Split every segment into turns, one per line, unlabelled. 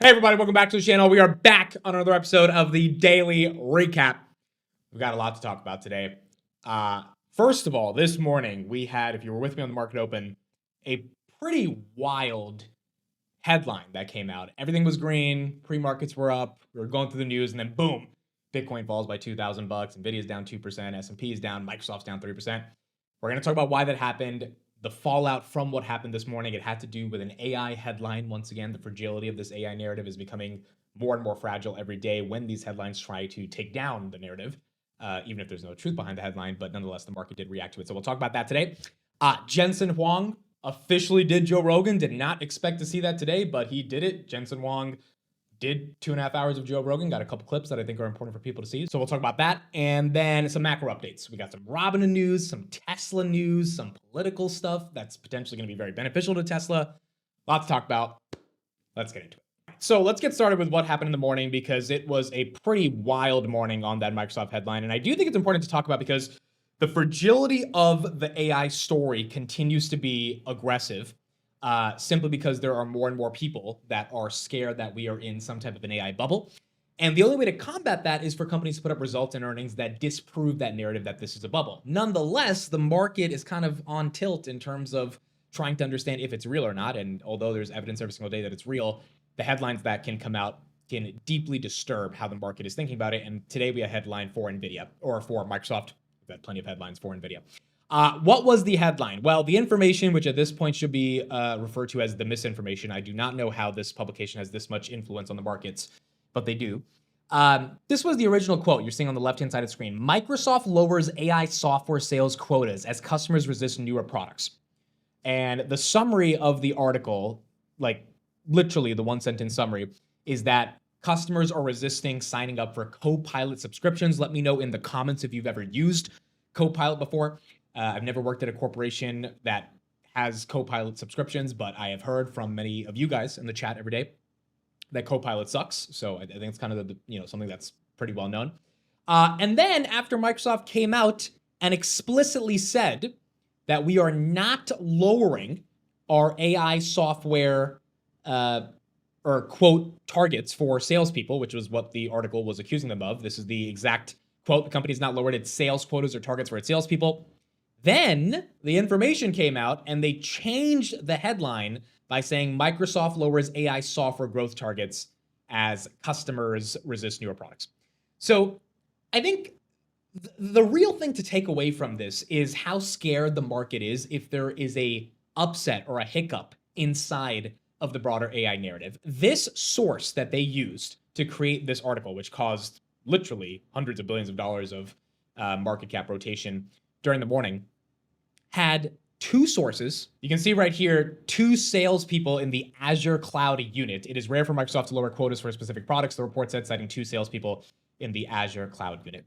Hey everybody, welcome back to the channel. We are back on another episode of the Daily Recap. We've got a lot to talk about today. First of all, this morning we had, if you were with me on the market open, a pretty wild headline that came out. Everything was green, pre-markets were up, we were going through the news, and then boom, Bitcoin falls by $2,000, Nvidia's down 2%, S&P is down, Microsoft's down 3%. We're going to talk about why that happened, the fallout from what happened this morning. It had to do with an AI headline. Once again, the fragility of this AI narrative is becoming more and more fragile every day when these headlines try to take down the narrative, even if there's no truth behind the headline. But nonetheless, the market did react to it. So we'll talk about that today. Jensen Huang officially did Joe Rogan. Did not expect to see that today, but he did it. Jensen Huang did 2.5 hours of Joe Rogan, got a couple clips that I think are important for people to see. So we'll talk about that. And then some macro updates. We got some Robin news, some Tesla news, some political stuff that's potentially going to be very beneficial to Tesla. Lots to talk about. Let's get into it. So let's get started with what happened in the morning, because it was a pretty wild morning on that Microsoft headline. And I do think it's important to talk about because the fragility of the AI story continues to be aggressive. Simply because there are more and more people that are scared that we are in some type of an AI bubble. And the only way to combat that is for companies to put up results and earnings that disprove that narrative that this is a bubble. Nonetheless, the market is kind of on tilt in terms of trying to understand if it's real or not. And although there's evidence every single day that it's real, the headlines that can come out can deeply disturb how the market is thinking about it. And today we have a headline for Nvidia, or for Microsoft. We've had plenty of headlines for Nvidia. What was the headline? Well, the information, which at this point should be referred to as the misinformation. I do not know how this publication has this much influence on the markets, but they do. This was the original quote you're seeing on the left-hand side of the screen. Microsoft lowers AI software sales quotas as customers resist newer products. And the summary of the article, like literally the one-sentence summary, is that customers are resisting signing up for Copilot subscriptions. Let me know in the comments if you've ever used Copilot before. I've never worked at a corporation that has Copilot subscriptions, but I have heard from many of you guys in the chat every day that Copilot sucks. So I think it's kind of something that's pretty well known. And then after Microsoft came out and explicitly said that we are not lowering our AI software or quote targets for salespeople, which was what the article was accusing them of. This is the exact quote. The company's not lowered its sales quotas or targets for its salespeople. Then the information came out and they changed the headline by saying Microsoft lowers AI software growth targets as customers resist newer products. So I think the real thing to take away from this is how scared the market is if there is a upset or a hiccup inside of the broader AI narrative. This source that they used to create this article, which caused literally hundreds of billions of dollars of market cap rotation during the morning, had two sources. You can see right here, two salespeople in the Azure Cloud unit. It is rare for Microsoft to lower quotas for specific products, the report said, citing two salespeople in the Azure Cloud unit.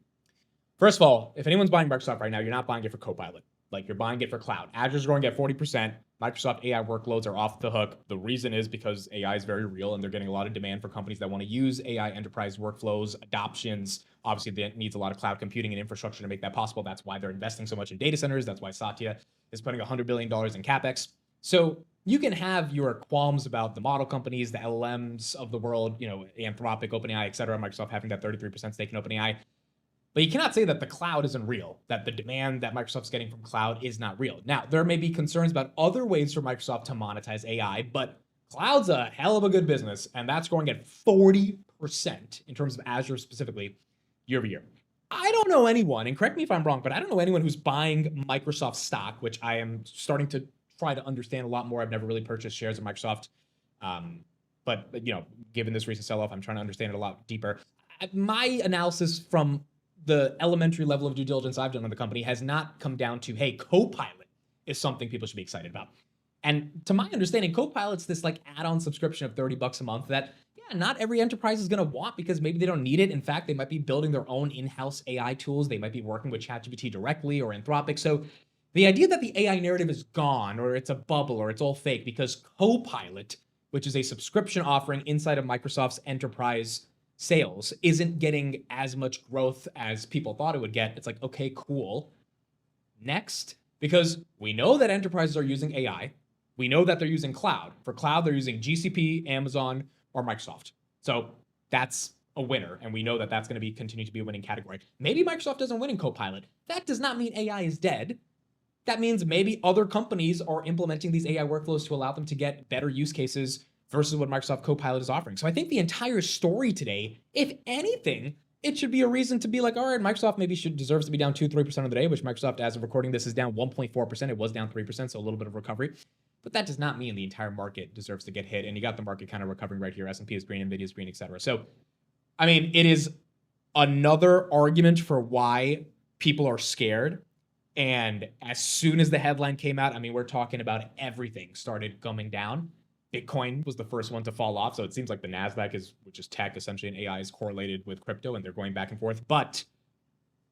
First of all, if anyone's buying Microsoft right now, you're not buying it for Copilot. Like, you're buying it for cloud. Azure's growing at 40%. Microsoft AI workloads are off the hook. The reason is because AI is very real and they're getting a lot of demand for companies that want to use AI enterprise workflows, adoptions. Obviously, that needs a lot of cloud computing and infrastructure to make that possible. That's why they're investing so much in data centers. That's why Satya is putting $100 billion in CapEx. So you can have your qualms about the model companies, the LLMs of the world, Anthropic, OpenAI, et cetera, Microsoft having that 33% stake in OpenAI. But you cannot say that the cloud isn't real, that the demand that Microsoft's getting from cloud is not real. Now, there may be concerns about other ways for Microsoft to monetize AI, but cloud's a hell of a good business, and that's growing at 40% in terms of Azure specifically year over year. I don't know anyone, and correct me if I'm wrong, but I don't know anyone who's buying Microsoft stock, which I am starting to try to understand a lot more. I've never really purchased shares of Microsoft. But given this recent sell-off, I'm trying to understand it a lot deeper. My analysis from the elementary level of due diligence I've done on the company has not come down to, hey, Copilot is something people should be excited about. And to my understanding, Copilot's this like add-on subscription of $30 a month that, yeah, not every enterprise is going to want because maybe they don't need it. In fact, they might be building their own in-house AI tools. They might be working with ChatGPT directly or Anthropic. So the idea that the AI narrative is gone or it's a bubble or it's all fake because Copilot, which is a subscription offering inside of Microsoft's enterprise sales, isn't getting as much growth as people thought it would get. It's like, okay, cool. Next, because we know that enterprises are using AI. We know that they're using cloud. For cloud, they're using GCP, Amazon, or Microsoft. So that's a winner, and we know that that's going to be continue to be a winning category. Maybe Microsoft doesn't win in Copilot. That does not mean AI is dead. That means maybe other companies are implementing these AI workflows to allow them to get better use cases versus what Microsoft Copilot is offering. So I think the entire story today, if anything, it should be a reason to be like, all right, Microsoft maybe deserves to be down 2-3% of the day, which Microsoft, as of recording this, is down 1.4%. It was down 3%, so a little bit of recovery. But that does not mean the entire market deserves to get hit. And you got the market kind of recovering right here. S&P is green, Nvidia is green, et cetera. So, I mean, it is another argument for why people are scared. And as soon as the headline came out, I mean, we're talking about everything started coming down. Bitcoin was the first one to fall off. So it seems like the NASDAQ which is tech, essentially, and AI is correlated with crypto, and they're going back and forth. But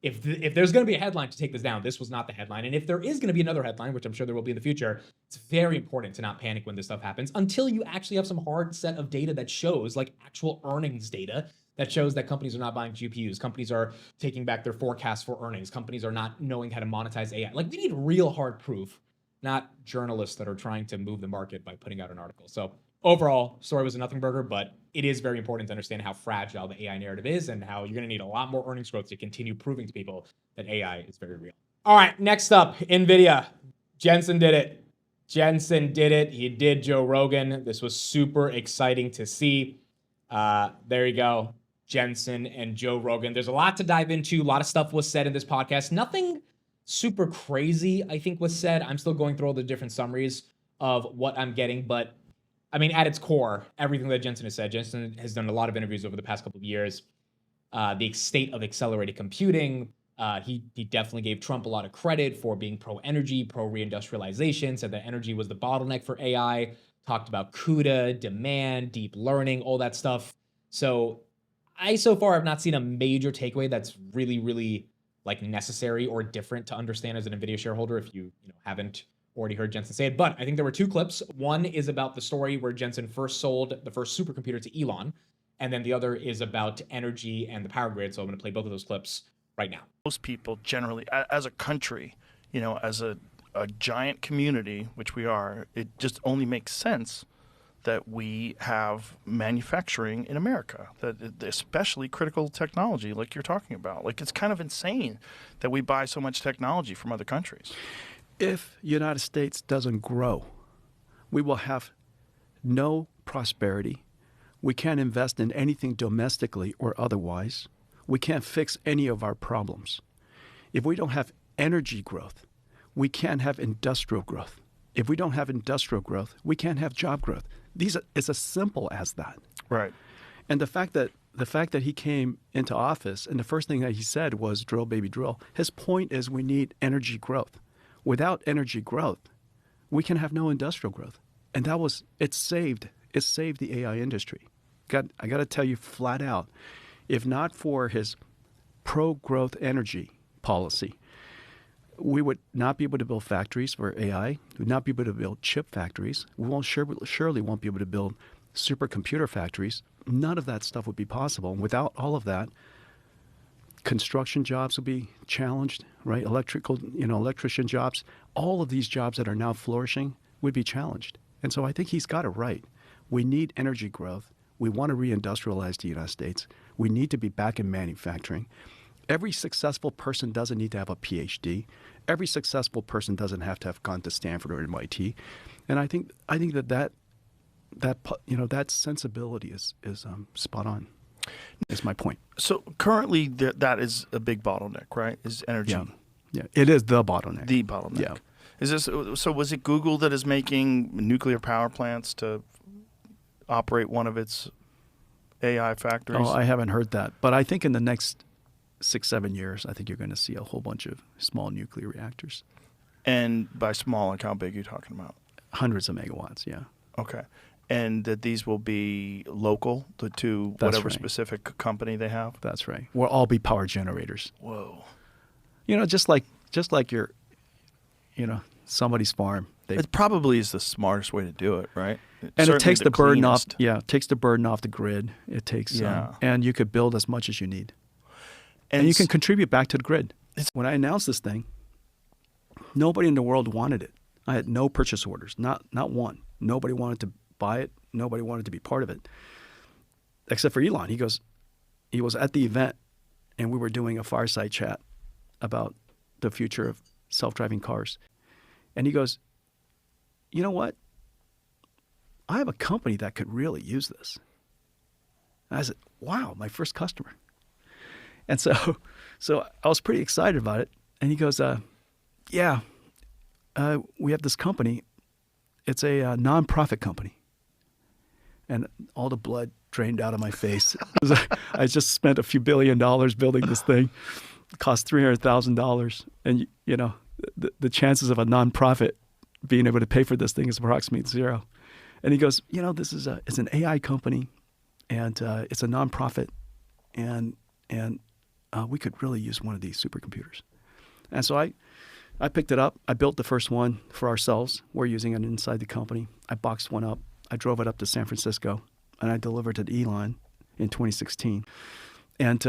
if there's going to be a headline to take this down, this was not the headline. And if there is going to be another headline, which I'm sure there will be in the future, it's very important to not panic when this stuff happens until you actually have some hard set of data that shows, like actual earnings data, that shows that companies are not buying GPUs. Companies are taking back their forecasts for earnings. Companies are not knowing how to monetize AI. Like, we need real hard proof, not journalists that are trying to move the market by putting out an article. So overall, story was a nothing burger, but it is very important to understand how fragile the AI narrative is and how you're going to need a lot more earnings growth to continue proving to people that AI is very real. All right, next up, Nvidia. Jensen did it. He did Joe Rogan. This was super exciting to see. There you go. Jensen and Joe Rogan. There's a lot to dive into. A lot of stuff was said in this podcast. Nothing super crazy, I think, was said. I'm still going through all the different summaries of what I'm getting, but I mean, at its core, everything that Jensen has said. Jensen has done a lot of interviews over the past couple of years. The state of accelerated computing. He definitely gave Trump a lot of credit for being pro-energy, pro-reindustrialization, said that energy was the bottleneck for AI, talked about CUDA, demand, deep learning, all that stuff. So I so far have not seen a major takeaway that's really, really like necessary or different to understand as an Nvidia shareholder if you haven't already heard Jensen say it. But I think there were two clips. One is about the story where Jensen first sold the first supercomputer to Elon, and then the other is about energy and the power grid. So I'm going to play both of those clips right now.
Most people generally, as a country, as a giant community, which we are, it just only makes sense that we have manufacturing in America, that especially critical technology like you're talking about. Like, it's kind of insane that we buy so much technology from other countries.
If the United States doesn't grow, we will have no prosperity. We can't invest in anything domestically or otherwise. We can't fix any of our problems. If we don't have energy growth, we can't have industrial growth. If we don't have industrial growth, we can't have job growth. It's as simple as that.
Right.
And the fact that he came into office and the first thing that he said was drill, baby, drill. His point is we need energy growth. Without energy growth, we can have no industrial growth. And it saved the AI industry. I got to tell you flat out, if not for his pro-growth energy policy, we would not be able to build factories for AI. We would not be able to build chip factories. We surely won't be able to build supercomputer factories. None of that stuff would be possible. And without all of that, construction jobs would be challenged, right? Electrician jobs. All of these jobs that are now flourishing would be challenged. And so I think he's got it right. We need energy growth. We want to reindustrialize the United States. We need to be back in manufacturing. Every successful person doesn't need to have a PhD. Every successful person doesn't have to have gone to Stanford or MIT. And I think that sensibility is spot on. Is my point.
So currently, that is a big bottleneck, right? Is energy?
Yeah, it is the bottleneck.
The bottleneck.
Yeah.
Is this so? Was it Google that is making nuclear power plants to operate one of its AI factories?
Oh, I haven't heard that, but I think in the next 6-7 years, I think you're going to see a whole bunch of small nuclear reactors.
And by small, like how big are you talking about?
Hundreds of megawatts, yeah. Okay.
And that these will be local to whatever specific company they have?
That's right. We'll all be power generators.
Whoa.
Just like your, somebody's farm.
It probably is the smartest way to do it, right?
And it takes the burden off. Yeah, it takes the burden off the grid. It takes, and you could build as much as you need. And you can contribute back to the grid. When I announced this thing, nobody in the world wanted it. I had no purchase orders, not one. Nobody wanted to buy it. Nobody wanted to be part of it. except for Elon. He was at the event, and we were doing a fireside chat about the future of self-driving cars. And he goes, you know what? I have a company that could really use this. And I said, wow, my first customer. And so I was pretty excited about it. And he goes, yeah, we have this company. It's a nonprofit company. And all the blood drained out of my face. I just spent a few $1 billion building this thing. It cost $300,000. And, you know, the chances of a nonprofit being able to pay for this thing is approximately zero. And he goes, you know, it's an AI company, and it's a nonprofit, and we could really use one of these supercomputers. And so I picked it up. I built the first one for ourselves. We're using it inside the company. I boxed one up. I drove it up to San Francisco, and I delivered it to Elon in 2016. And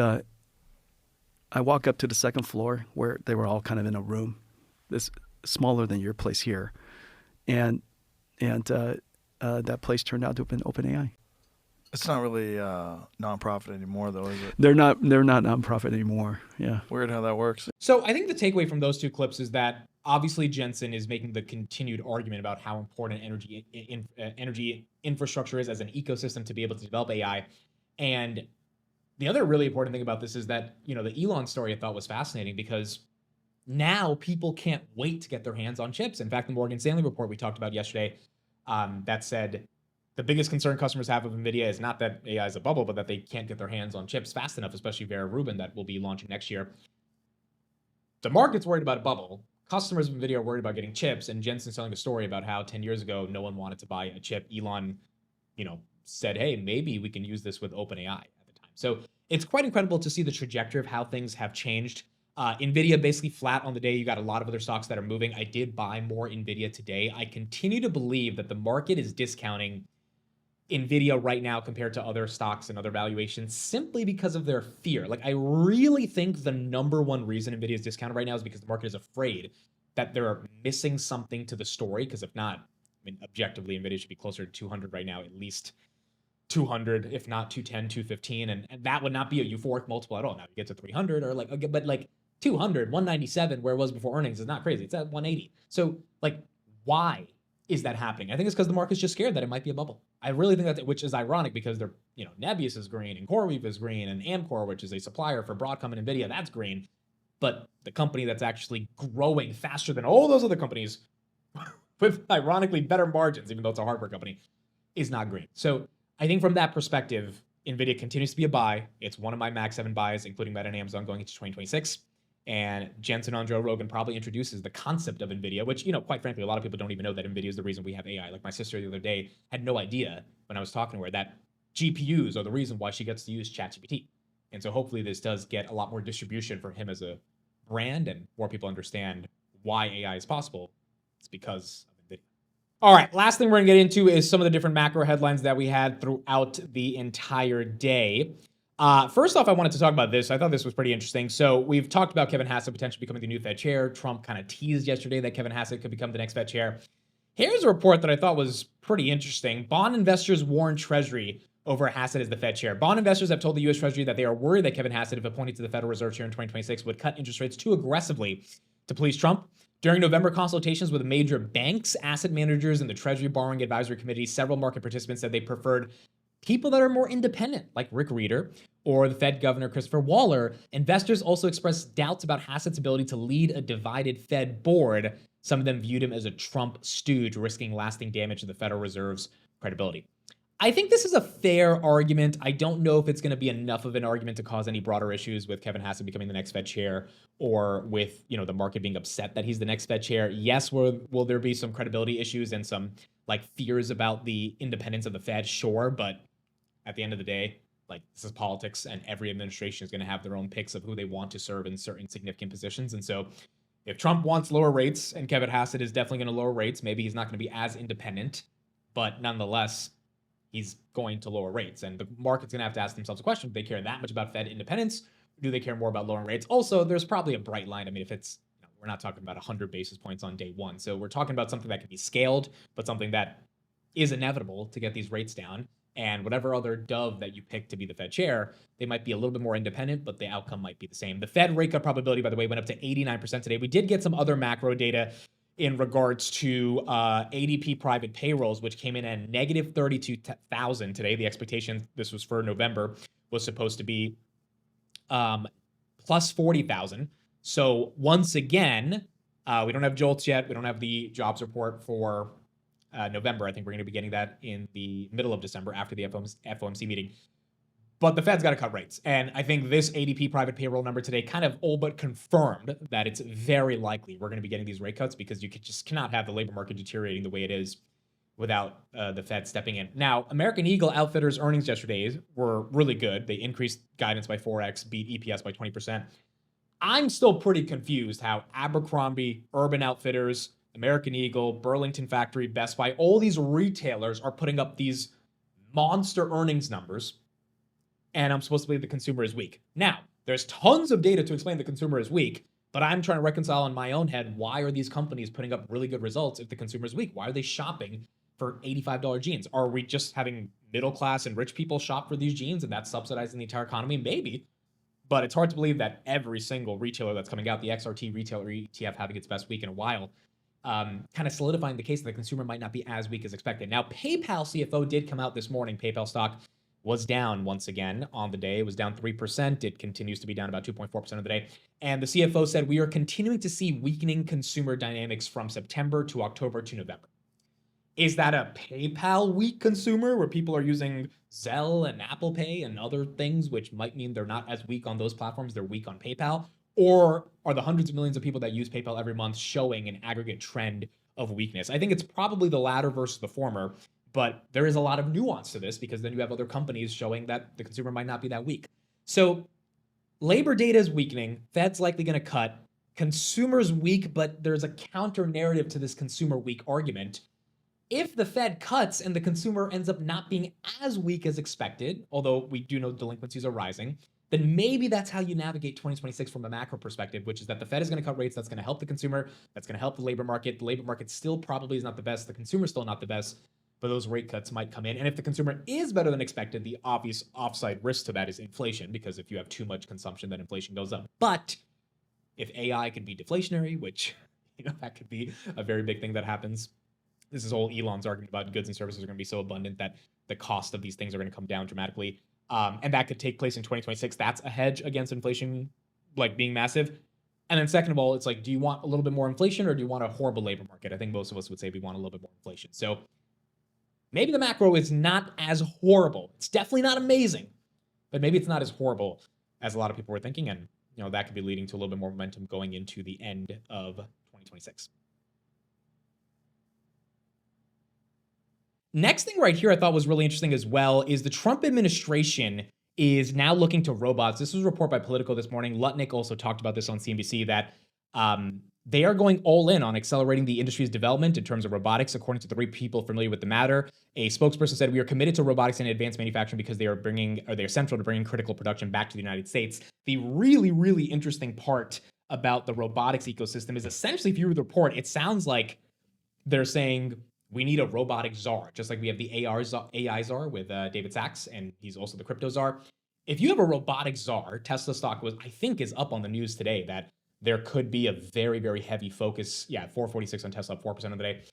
I walk up to the second floor where they were all kind of in a room, this smaller than your place here, and that place turned out to have been OpenAI.
It's not really nonprofit anymore, though, is it?
They're not nonprofit anymore. Yeah.
Weird how that works.
So I think the takeaway from those two clips is that obviously Jensen is making the continued argument about how important energy infrastructure is as an ecosystem to be able to develop AI. And the other really important thing about this is that, you know, the Elon story I thought was fascinating because now people can't wait to get their hands on chips. In fact, the Morgan Stanley report we talked about yesterday that said the biggest concern customers have of Nvidia is not that AI is a bubble, but that they can't get their hands on chips fast enough, especially Vera Rubin that will be launching next year. The market's worried about a bubble. Customers of Nvidia are worried about getting chips, and Jensen's telling a story about how 10 years ago, no one wanted to buy a chip. Elon, you know, said, hey, maybe we can use this with OpenAI at the time. So it's quite incredible to see the trajectory of how things have changed. Nvidia basically flat on the day. You got a lot of other stocks that are moving. I did buy more Nvidia today. I continue to believe that the market is discounting Nvidia right now compared to other stocks and other valuations simply because of their fear. Like, I really think the number one reason Nvidia is discounted right now is because the market is afraid that they're missing something to the story. Because if not, I mean, objectively, Nvidia should be closer to 200 right now, at least 200, if not 210, 215. And that would not be a euphoric multiple at all. Now you get to 300 or but 200, 197, where it was before earnings is not crazy. It's at 180. So why is that happening? I think it's because the market's just scared that it might be a bubble. I really think that, which is ironic because they're, you know, Nebius is green and CoreWeave is green and Amcor, which is a supplier for Broadcom and Nvidia, that's green. But the company that's actually growing faster than all those other companies with ironically better margins, even though it's a hardware company, is not green. So I think from that perspective, Nvidia continues to be a buy. It's one of my Mag 7 buys, including Meta and Amazon going into 2026. And Jensen on Joe Rogan probably introduces the concept of NVIDIA, which, you know, quite frankly, a lot of people don't even know that NVIDIA is the reason we have AI. Like my sister the other day had no idea when I was talking to her that GPUs are the reason why she gets to use ChatGPT. And so hopefully this does get a lot more distribution for him as a brand and more people understand why AI is possible. It's because of NVIDIA. All right, last thing we're going to get into is some of the different macro headlines that we had throughout the entire day. First off, I wanted to talk about this. I thought this was pretty interesting. So we've talked about Kevin Hassett potentially becoming the new Fed chair. Trump kind of teased yesterday that Kevin Hassett could become the next Fed chair. Here's a report that I thought was pretty interesting. Bond investors warn Treasury over Hassett as the Fed chair. Bond investors have told the U.S. Treasury that they are worried that Kevin Hassett, if appointed to the Federal Reserve chair in 2026, would cut interest rates too aggressively to please Trump. During November consultations with major banks, asset managers, and the Treasury Borrowing Advisory Committee, several market participants said they preferred people that are more independent, like Rick Reeder or the Fed Governor Christopher Waller. Investors also expressed doubts about Hassett's ability to lead a divided Fed board. Some of them viewed him as a Trump stooge, risking lasting damage to the Federal Reserve's credibility. I think this is a fair argument. I don't know if it's going to be enough of an argument to cause any broader issues with Kevin Hassett becoming the next Fed chair or with, you know, the market being upset that he's the next Fed chair. Yes, will there be some credibility issues and some fears about the independence of the Fed? Sure, but at the end of the day, this is politics, and every administration is going to have their own picks of who they want to serve in certain significant positions. And so if Trump wants lower rates, and Kevin Hassett is definitely going to lower rates, maybe he's not going to be as independent, but nonetheless, he's going to lower rates. And the market's going to have to ask themselves a question: do they care that much about Fed independence? Or do they care more about lowering rates? Also, there's probably a bright line. I mean, if it's, we're not talking about 100 basis points on day one. So we're talking about something that can be scaled, but something that is inevitable to get these rates down. and whatever other dove that you pick to be the Fed chair, they might be a little bit more independent, but the outcome might be the same. The Fed rate cut probability, by the way, went up to 89% today. We did get some other macro data in regards to ADP private payrolls, which came in at negative 32,000 today. The expectation, this was for November, was supposed to be plus 40,000. So once again, we don't have JOLTS yet. We don't have the jobs report for November. I think we're going to be getting that in the middle of December after the FOMC meeting. But the Fed's got to cut rates. And I think this ADP private payroll number today kind of all but confirmed that it's very likely we're going to be getting these rate cuts, because you just cannot have the labor market deteriorating the way it is without the Fed stepping in. Now, American Eagle Outfitters earnings yesterday were really good. They increased guidance by 4x, beat EPS by 20%. I'm still pretty confused how Abercrombie, Urban Outfitters, American Eagle, Burlington Factory, Best Buy, all these retailers are putting up these monster earnings numbers, and I'm supposed to believe the consumer is weak. Now, there's tons of data to explain the consumer is weak, but I'm trying to reconcile in my own head, why are these companies putting up really good results if the consumer is weak? Why are they shopping for $85 jeans? Are we just having middle class and rich people shop for these jeans and that's subsidizing the entire economy? Maybe. But it's hard to believe that every single retailer that's coming out, the XRT retailer ETF having its best week in a while, kind of solidifying the case that the consumer might not be as weak as expected. Now, PayPal CFO did come out this morning. PayPal stock was down once again on the day. It was down 3%. It continues to be down about 2.4% of the day. And the CFO said, we are continuing to see weakening consumer dynamics from September to October to November. Is that a PayPal weak consumer where people are using Zelle and Apple Pay and other things, which might mean they're not as weak on those platforms, they're weak on PayPal? Or are the hundreds of millions of people that use PayPal every month showing an aggregate trend of weakness? I think it's probably the latter versus the former, but there is a lot of nuance to this, because then you have other companies showing that the consumer might not be that weak. So labor data is weakening. Fed's likely going to cut. Consumers weak, but there's a counter narrative to this consumer weak argument. If the Fed cuts and the consumer ends up not being as weak as expected, although we do know delinquencies are rising, then maybe that's how you navigate 2026 from a macro perspective, which is that the Fed is going to cut rates. That's going to help the consumer. That's going to help the labor market. The labor market still probably is not the best. The consumer is still not the best, but those rate cuts might come in. And if the consumer is better than expected, the obvious offside risk to that is inflation, because if you have too much consumption, then inflation goes up. But if AI could be deflationary, which, that could be a very big thing that happens. This is all Elon's argument about goods and services are going to be so abundant that the cost of these things are going to come down dramatically. And that could take place in 2026. That's a hedge against inflation, like being massive. And then second of all, it's like, do you want a little bit more inflation or do you want a horrible labor market? I think most of us would say we want a little bit more inflation. So maybe the macro is not as horrible. It's definitely not amazing, but maybe it's not as horrible as a lot of people were thinking. And, that could be leading to a little bit more momentum going into the end of 2026. Next thing right here I thought was really interesting as well is the Trump administration is now looking to robots. This was a report by Politico this morning. Lutnick also talked about this on CNBC, that they are going all in on accelerating the industry's development in terms of robotics, according to 3 people familiar with the matter. A spokesperson said, we are committed to robotics and advanced manufacturing because they are central to bringing critical production back to the United States. The really, really interesting part about the robotics ecosystem is essentially, if you read the report, it sounds like they're saying, we need a robotic czar, just like we have the AI czar with David Sachs, and he's also the crypto czar. If you have a robotic czar, Tesla stock is up on the news today that there could be a very, very heavy focus. Yeah, 446 on Tesla, 4% of the day.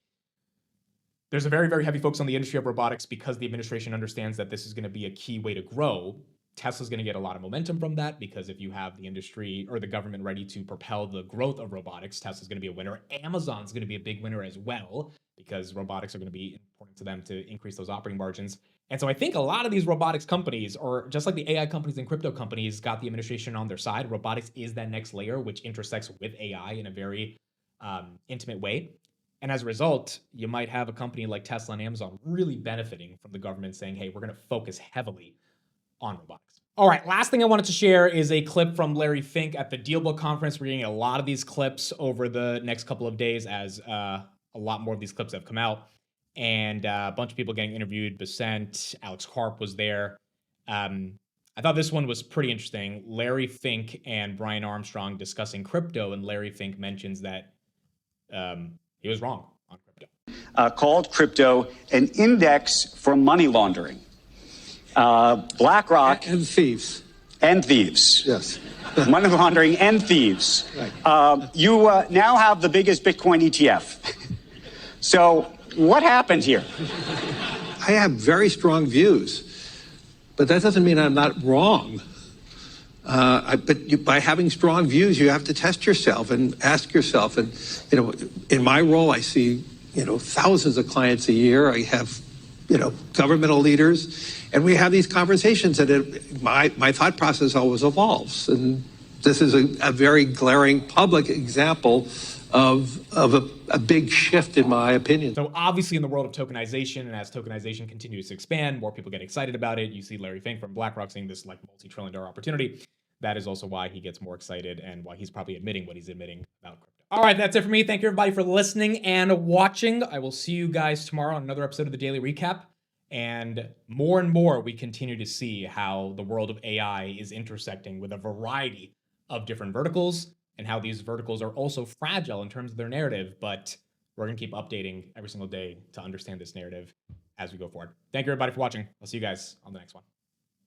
There's a very, very heavy focus on the industry of robotics because the administration understands that this is going to be a key way to grow. Tesla's going to get a lot of momentum from that, because if you have the industry or the government ready to propel the growth of robotics, Tesla's going to be a winner. Amazon's going to be a big winner as well, because robotics are going to be important to them to increase those operating margins. And so I think a lot of these robotics companies, or just like the AI companies and crypto companies, got the administration on their side. Robotics is that next layer, which intersects with AI in a very intimate way. And as a result, you might have a company like Tesla and Amazon really benefiting from the government saying, hey, we're going to focus heavily on robotics. All right, last thing I wanted to share is a clip from Larry Fink at the DealBook conference. We're getting a lot of these clips over the next couple of days as a lot more of these clips have come out. And a bunch of people getting interviewed. Besant, Alex Karp was there. I thought this one was pretty interesting. Larry Fink and Brian Armstrong discussing crypto, and Larry Fink mentions that he was wrong on crypto.
Called crypto an index for money laundering. BlackRock
And thieves.
and thieves.
Yes.
Money laundering and thieves.
Right.
You now have the biggest Bitcoin ETF. So what happened here?
I have very strong views, but that doesn't mean I'm not wrong. By having strong views, you have to test yourself and ask yourself. And, in my role, I see, thousands of clients a year. I have, governmental leaders, and we have these conversations, and my thought process always evolves. And this is a very glaring public example of a big shift in my opinion.
So obviously in the world of tokenization, and as tokenization continues to expand, more people get excited about it. You see Larry Fink from BlackRock saying this like multi-trillion-dollar opportunity. That is also why he gets more excited and why he's probably admitting what he's admitting about crypto. All right, that's it for me. Thank you everybody for listening and watching. I will see you guys tomorrow on another episode of the Daily Recap. And more we continue to see how the world of AI is intersecting with a variety of different verticals, and how these verticals are also fragile in terms of their narrative, but we're going to keep updating every single day to understand this narrative as we go forward. Thank you everybody for watching. I'll see you guys on the next one.